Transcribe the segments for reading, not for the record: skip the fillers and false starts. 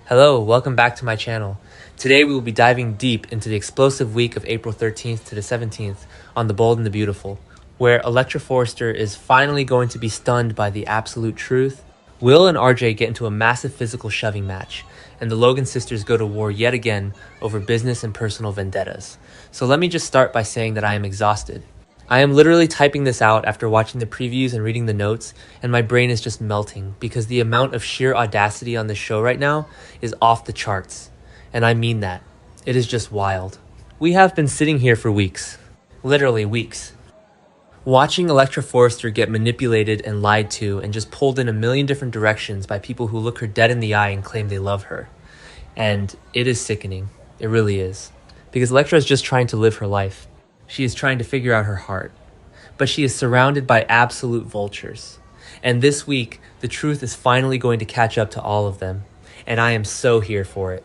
Hello, welcome back to my channel. Today we will be diving deep into the explosive week of April 13th to the 17th on The Bold and the Beautiful, where Electra Forrester is finally going to be stunned by the absolute truth. Will and RJ get into a massive physical shoving match, and the Logan sisters go to war yet again over business and personal vendettas. So let me just start by saying that I am exhausted. I am literally typing this out after watching the previews and reading the notes, and my brain is just melting because the amount of sheer audacity on this show right now is off the charts. And I mean that. It is just wild. We have been sitting here for weeks. Literally weeks. Watching Electra Forrester get manipulated and lied to and just pulled in a million different directions by people who look her dead in the eye and claim they love her. And it is sickening. It really is. Because Electra is just trying to live her life. She is trying to figure out her heart. But she is surrounded by absolute vultures. And this week, the truth is finally going to catch up to all of them. And I am so here for it.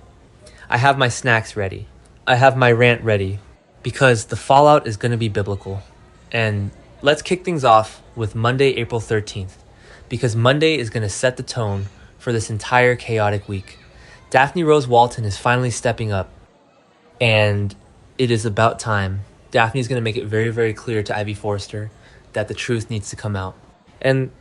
I have my snacks ready. I have my rant ready. Because the fallout is going to be biblical. And let's kick things off with Monday, April 13th. Because Monday is going to set the tone for this entire chaotic week. Daphne Rose Walton is finally stepping up. And it is about time. Daphne is going to make it very, very clear to Ivy Forrester that the truth needs to come out. And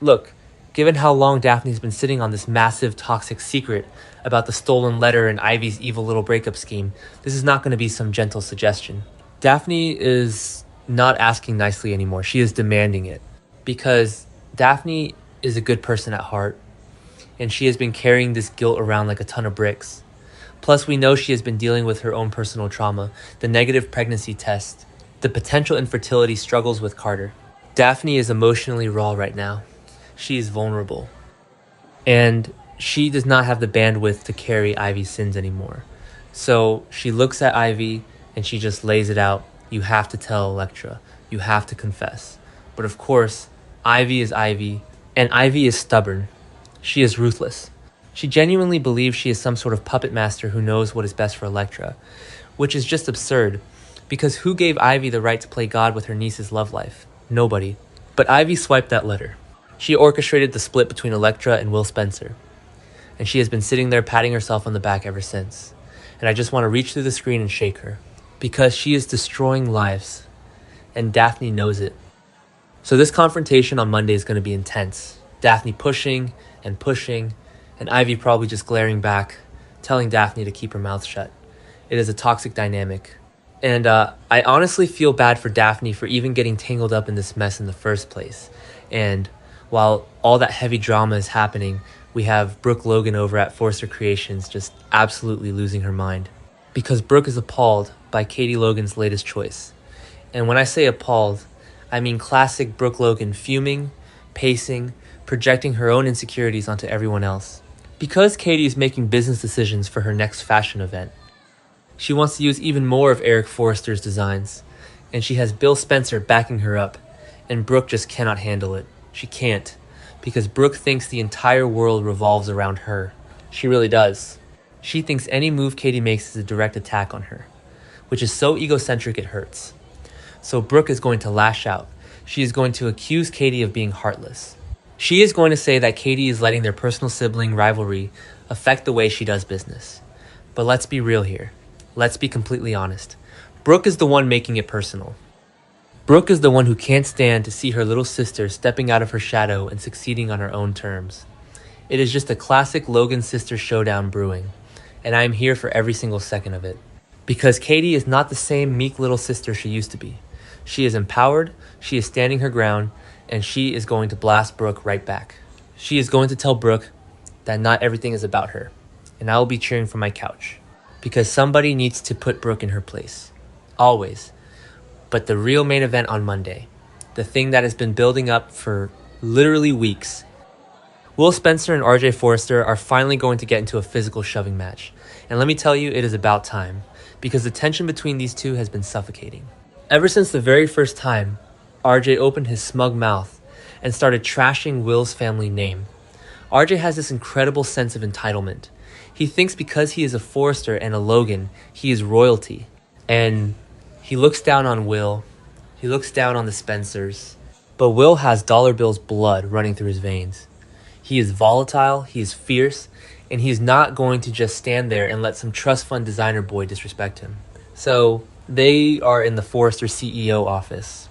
look, given how long Daphne's been sitting on this massive toxic secret about the stolen letter and Ivy's evil little breakup scheme, this is not going to be some gentle suggestion. Daphne is not asking nicely anymore. She is demanding it. Because Daphne is a good person at heart. And she has been carrying this guilt around like a ton of bricks. Plus, we know she has been dealing with her own personal trauma, the negative pregnancy test, the potential infertility struggles with Carter. Daphne is emotionally raw right now. She is vulnerable. And she does not have the bandwidth to carry Ivy's sins anymore. So she looks at Ivy and she just lays it out. You have to tell Electra. You have to confess. But of course, Ivy is Ivy, and Ivy is stubborn. She is ruthless. She genuinely believes she is some sort of puppet master who knows what is best for Electra, which is just absurd, because who gave Ivy the right to play God with her niece's love life? Nobody. But Ivy swiped that letter. She orchestrated the split between Electra and Will Spencer, and she has been sitting there patting herself on the back ever since. And I just want to reach through the screen and shake her, because she is destroying lives, and Daphne knows it. So this confrontation on Monday is going to be intense. Daphne pushing and pushing, and Ivy probably just glaring back, telling Daphne to keep her mouth shut. It is a toxic dynamic. And I honestly feel bad for Daphne for even getting tangled up in this mess in the first place. And while all that heavy drama is happening, we have Brooke Logan over at Forrester Creations just absolutely losing her mind. Because Brooke is appalled by Katie Logan's latest choice. And when I say appalled, I mean classic Brooke Logan fuming, pacing, projecting her own insecurities onto everyone else. Because Katie is making business decisions for her next fashion event, she wants to use even more of Eric Forrester's designs, and she has Bill Spencer backing her up, and Brooke just cannot handle it. She can't, because Brooke thinks the entire world revolves around her. She really does. She thinks any move Katie makes is a direct attack on her, which is so egocentric it hurts. So Brooke is going to lash out. She is going to accuse Katie of being heartless. She is going to say that Katie is letting their personal sibling rivalry affect the way she does business. But let's be real here. Let's be completely honest. Brooke is the one making it personal. Brooke is the one who can't stand to see her little sister stepping out of her shadow and succeeding on her own terms. It is just a classic Logan sister showdown brewing, and I am here for every single second of it. Because Katie is not the same meek little sister she used to be. She is empowered, she is standing her ground, and she is going to blast Brooke right back. She is going to tell Brooke that not everything is about her, and I will be cheering from my couch. Because somebody needs to put Brooke in her place. Always. But the real main event on Monday, the thing that has been building up for literally weeks, Will Spencer and RJ Forrester are finally going to get into a physical shoving match. And let me tell you, it is about time, because the tension between these two has been suffocating. Ever since the very first time RJ opened his smug mouth and started trashing Will's family name, RJ has this incredible sense of entitlement. He thinks because he is a Forrester and a Logan, he is royalty. And he looks down on Will. He looks down on the Spencers. But Will has Dollar Bill's blood running through his veins. He is volatile, he is fierce, and he's not going to just stand there and let some trust fund designer boy disrespect him. So they are in the Forrester CEO office.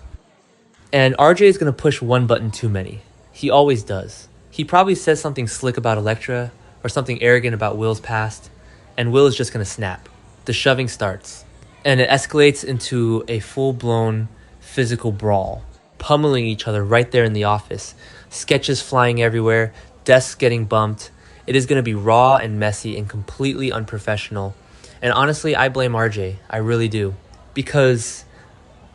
And RJ is going to push one button too many. He always does. He probably says something slick about Elektra or something arrogant about Will's past, and Will is just going to snap. The shoving starts, and it escalates into a full-blown physical brawl, pummeling each other right there in the office. Sketches flying everywhere, desks getting bumped. It is going to be raw and messy and completely unprofessional. And honestly, I blame RJ. I really do. Because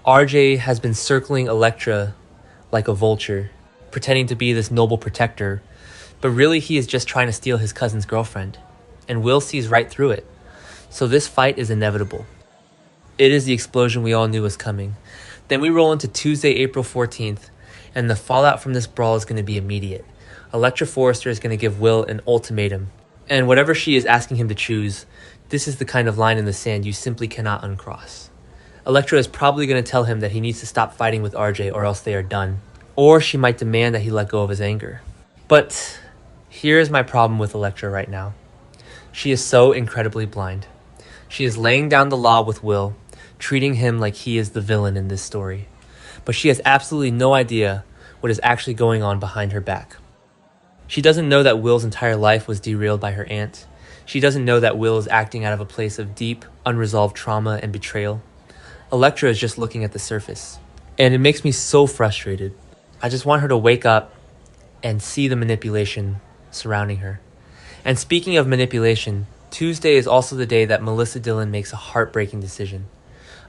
RJ has been circling Elektra like a vulture, pretending to be this noble protector, but really he is just trying to steal his cousin's girlfriend. And Will sees right through it. So this fight is inevitable. It is the explosion we all knew was coming. Then we roll into Tuesday, April 14th, and the fallout from this brawl is going to be immediate. Elektra Forrester is going to give Will an ultimatum. And whatever she is asking him to choose, this is the kind of line in the sand you simply cannot uncross. Elektra is probably going to tell him that he needs to stop fighting with RJ or else they are done. Or she might demand that he let go of his anger. But here is my problem with Elektra right now. She is so incredibly blind. She is laying down the law with Will, treating him like he is the villain in this story. But she has absolutely no idea what is actually going on behind her back. She doesn't know that Will's entire life was derailed by her aunt. She doesn't know that Will is acting out of a place of deep, unresolved trauma and betrayal. Elektra is just looking at the surface. And it makes me so frustrated. I just want her to wake up and see the manipulation surrounding her. And speaking of manipulation, Tuesday is also the day that Melissa Dillon makes a heartbreaking decision.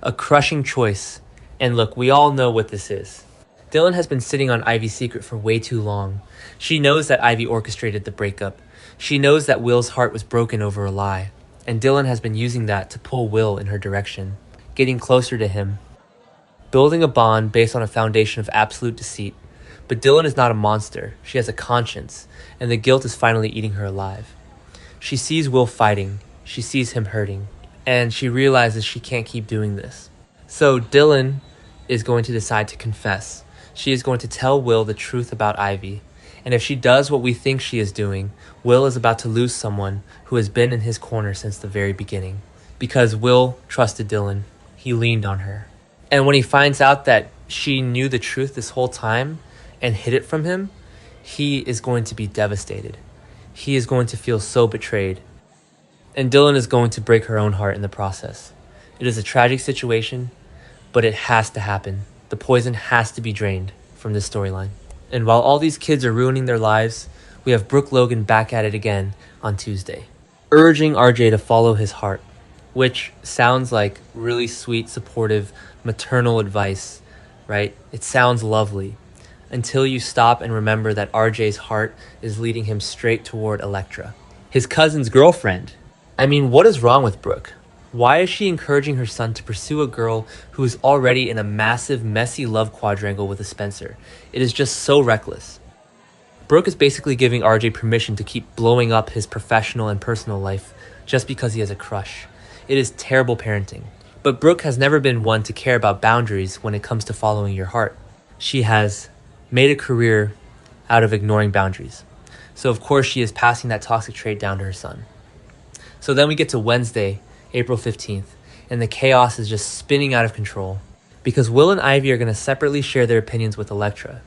A crushing choice. And look, we all know what this is. Dillon has been sitting on Ivy's secret for way too long. She knows that Ivy orchestrated the breakup. She knows that Will's heart was broken over a lie. And Dillon has been using that to pull Will in her direction, getting closer to him, building a bond based on a foundation of absolute deceit. But Dillon is not a monster. She has a conscience, and the guilt is finally eating her alive. She sees Will fighting, she sees him hurting, and she realizes she can't keep doing this. So Dillon is going to decide to confess. She is going to tell Will the truth about Ivy. And if she does what we think she is doing, Will is about to lose someone who has been in his corner since the very beginning. Because Will trusted Dillon. He leaned on her. And when he finds out that she knew the truth this whole time and hid it from him, he is going to be devastated. He is going to feel so betrayed. And Dillon is going to break her own heart in the process. It is a tragic situation, but it has to happen. The poison has to be drained from this storyline. And while all these kids are ruining their lives, we have Brooke Logan back at it again on Tuesday, urging RJ to follow his heart, which sounds like really sweet, supportive, maternal advice, right? It sounds lovely until you stop and remember that RJ's heart is leading him straight toward Elektra, his cousin's girlfriend. I mean, what is wrong with Brooke? Why is she encouraging her son to pursue a girl who is already in a massive, messy love quadrangle with a Spencer? It is just so reckless. Brooke is basically giving RJ permission to keep blowing up his professional and personal life just because he has a crush. It is terrible parenting. But Brooke has never been one to care about boundaries when it comes to following your heart. She has made a career out of ignoring boundaries. So of course she is passing that toxic trait down to her son. So then we get to Wednesday, April 15th, and the chaos is just spinning out of control because Will and Ivy are going to separately share their opinions with Elektra,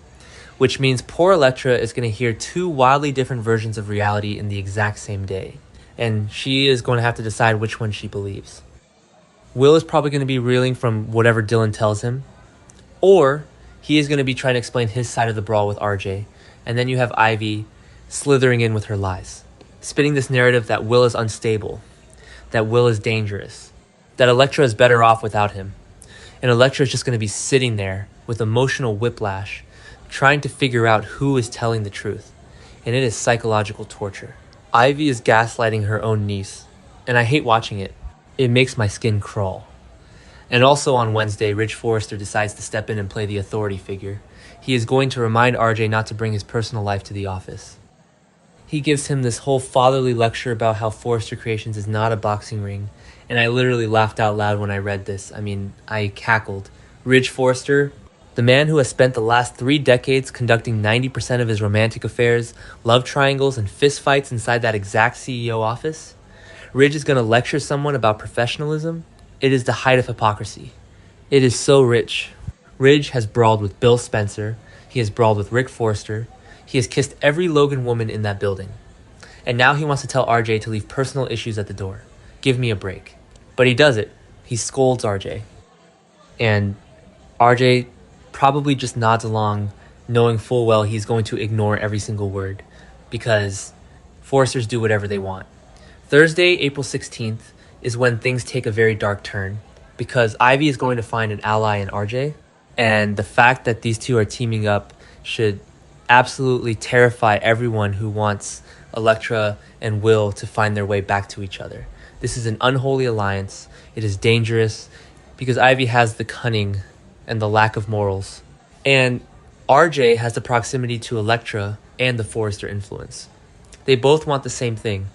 which means poor Elektra is going to hear two wildly different versions of reality in the exact same day, and she is going to have to decide which one she believes. Will is probably going to be reeling from whatever Dillon tells him, or he is going to be trying to explain his side of the brawl with RJ, and then you have Ivy slithering in with her lies, spinning this narrative that Will is unstable, that Will is dangerous, that Elektra is better off without him. And Elektra is just going to be sitting there with emotional whiplash, trying to figure out who is telling the truth. And it is psychological torture. Ivy is gaslighting her own niece, and I hate watching it. It makes my skin crawl. And also on Wednesday, Ridge Forrester decides to step in and play the authority figure. He is going to remind RJ not to bring his personal life to the office. He gives him this whole fatherly lecture about how Forrester Creations is not a boxing ring. And I literally laughed out loud when I read this. I mean, I cackled. Ridge Forrester, The man who has spent the last 3 decades conducting 90% of his romantic affairs, love triangles, and fistfights inside that exact CEO office? Ridge is going to lecture someone about professionalism? It is the height of hypocrisy. It is so rich. Ridge has brawled with Bill Spencer. He has brawled with Rick Forster. He has kissed every Logan woman in that building. And now he wants to tell RJ to leave personal issues at the door. Give me a break. But he does it. He scolds RJ. And RJ probably just nods along, knowing full well he's going to ignore every single word, because Forsters do whatever they want. Thursday, April 16th, is when things take a very dark turn, because Ivy is going to find an ally in RJ, and the fact that these two are teaming up should absolutely terrify everyone who wants Elektra and Will to find their way back to each other. This is an unholy alliance. It is dangerous because Ivy has the cunning and the lack of morals. And RJ has the proximity to Elektra and the Forrester influence. They both want the same thing.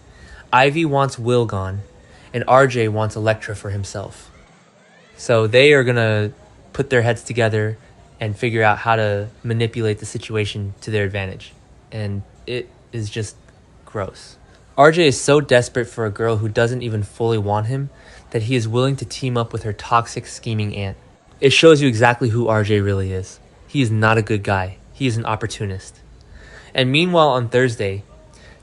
Ivy wants Will gone, and RJ wants Elektra for himself. So they are gonna put their heads together and figure out how to manipulate the situation to their advantage. And it is just gross. RJ is so desperate for a girl who doesn't even fully want him that he is willing to team up with her toxic, scheming aunt. It shows you exactly who RJ really is. He is not a good guy. He is an opportunist. And meanwhile on Thursday,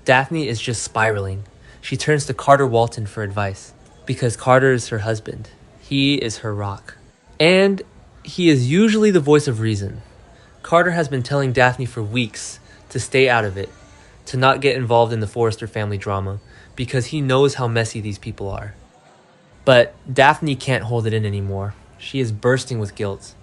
Daphne is just spiraling. She turns to Carter Walton for advice, because Carter is her husband. He is her rock. And he is usually the voice of reason. Carter has been telling Daphne for weeks to stay out of it, to not get involved in the Forrester family drama, because he knows how messy these people are. But Daphne can't hold it in anymore. She is bursting with guilt.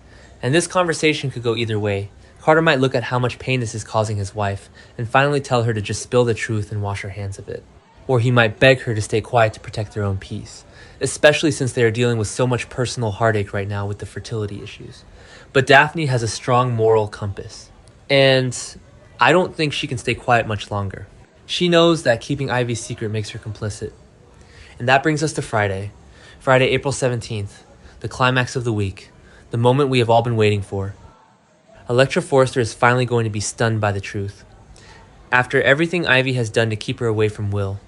And this conversation could go either way. Carter might look at how much pain this is causing his wife and finally tell her to just spill the truth and wash her hands of it. Or he might beg her to stay quiet to protect their own peace, especially since they are dealing with so much personal heartache right now with the fertility issues. But Daphne has a strong moral compass, and I don't think she can stay quiet much longer. She knows that keeping Ivy's secret makes her complicit. And that brings us to Friday, April 17th, the climax of the week, the moment we have all been waiting for. Elektra Forster is finally going to be stunned by the truth. After everything Ivy has done to keep her away from Will,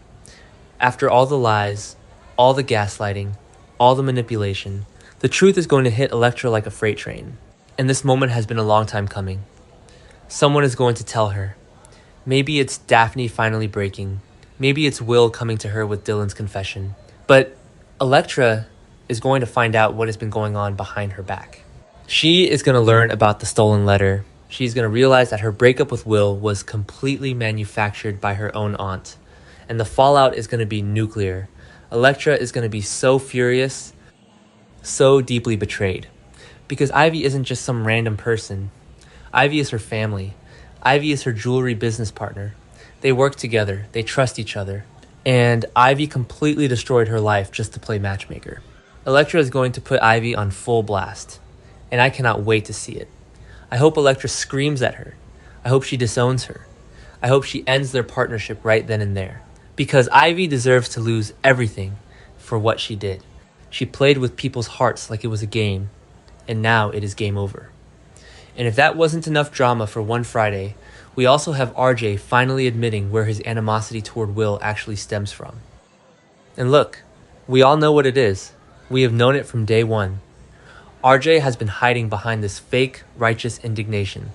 after all the lies, all the gaslighting, all the manipulation, the truth is going to hit Elektra like a freight train. And this moment has been a long time coming. Someone is going to tell her. Maybe it's Daphne finally breaking. Maybe it's Will coming to her with Dylan's confession. But Elektra is going to find out what has been going on behind her back. She is going to learn about the stolen letter. She's going to realize that her breakup with Will was completely manufactured by her own aunt. And the fallout is going to be nuclear. Elektra is going to be so furious, so deeply betrayed. Because Ivy isn't just some random person. Ivy is her family. Ivy is her jewelry business partner. They work together. They trust each other. And Ivy completely destroyed her life just to play matchmaker. Elektra is going to put Ivy on full blast. And I cannot wait to see it. I hope Elektra screams at her. I hope she disowns her. I hope she ends their partnership right then and there. Because Ivy deserves to lose everything for what she did. She played with people's hearts like it was a game, and now it is game over. And if that wasn't enough drama for one Friday, we also have RJ finally admitting where his animosity toward Will actually stems from. And look, we all know what it is. We have known it from day one. RJ has been hiding behind this fake, righteous indignation,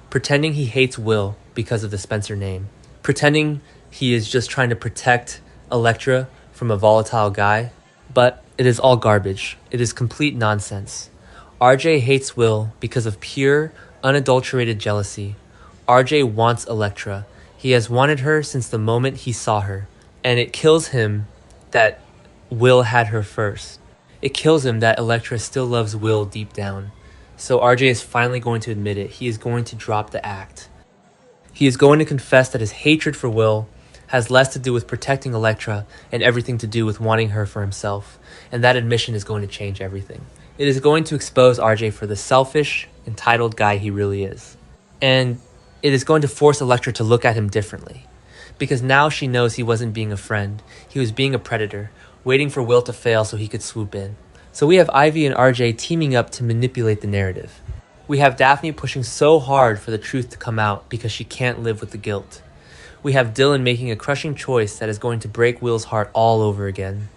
pretending he hates Will because of the Spencer name, pretending he is just trying to protect Elektra from a volatile guy. But it is all garbage. It is complete nonsense. RJ hates Will because of pure, unadulterated jealousy. RJ wants Elektra. He has wanted her since the moment he saw her. And it kills him that Will had her first. It kills him that Elektra still loves Will deep down. So RJ is finally going to admit it. He is going to drop the act. He is going to confess that his hatred for Will has less to do with protecting Elektra and everything to do with wanting her for himself. And that admission is going to change everything. It is going to expose RJ for the selfish, entitled guy he really is. And it is going to force Elektra to look at him differently. Because now she knows he wasn't being a friend. He was being a predator, waiting for Will to fail so he could swoop in. So we have Ivy and RJ teaming up to manipulate the narrative. We have Daphne pushing so hard for the truth to come out because she can't live with the guilt. We have Dylan making a crushing choice that is going to break Will's heart all over again.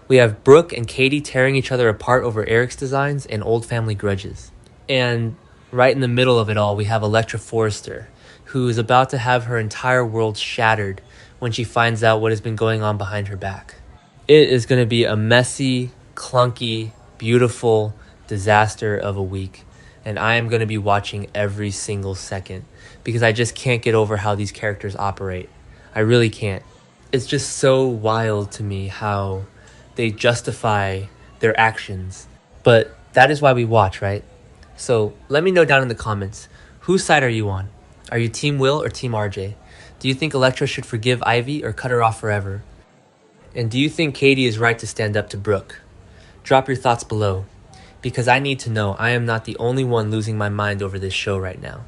We have Brooke and Katie tearing each other apart over Eric's designs and old family grudges. And right in the middle of it all, we have Electra Forrester, who is about to have her entire world shattered when she finds out what has been going on behind her back. It is going to be a messy, clunky, beautiful disaster of a week. And I am going to be watching every single second because I just can't get over how these characters operate. I really can't. It's just so wild to me how they justify their actions. But that is why we watch, right? So let me know down in the comments, whose side are you on? Are you Team Will or Team RJ? Do you think Electra should forgive Ivy or cut her off forever? And do you think Katie is right to stand up to Brooke? Drop your thoughts below, because I need to know I am not the only one losing my mind over this show right now.